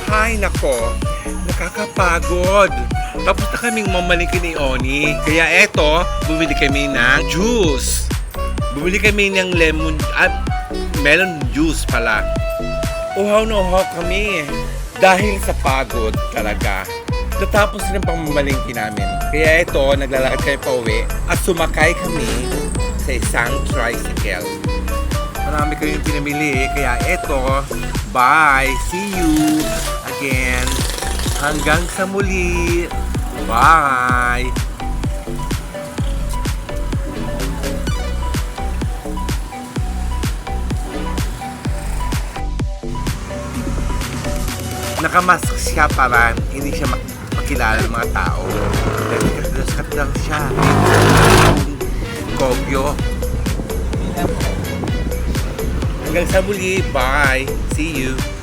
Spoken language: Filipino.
Hay nako, nakakapagod. Tapos na kaming mamalingki ni Oni. Kaya eto, bumili kami ng juice. Bumili kami ng melon juice pala. Uhaw na uhaw kami. Dahil sa pagod talaga. Tatapos ng pamamalingki namin. Kaya ito, naglalakad kami pa uwi. At sumakay kami sa isang tricycle. Marami kayong pinamili. Kaya eto, bye! See you again. Hanggang sa muli. Bye! Nakamask siya para hindi siya makilala ng mga tao. Kat lang siya. Kogyo. Hanggang sa muli. Bye! See you!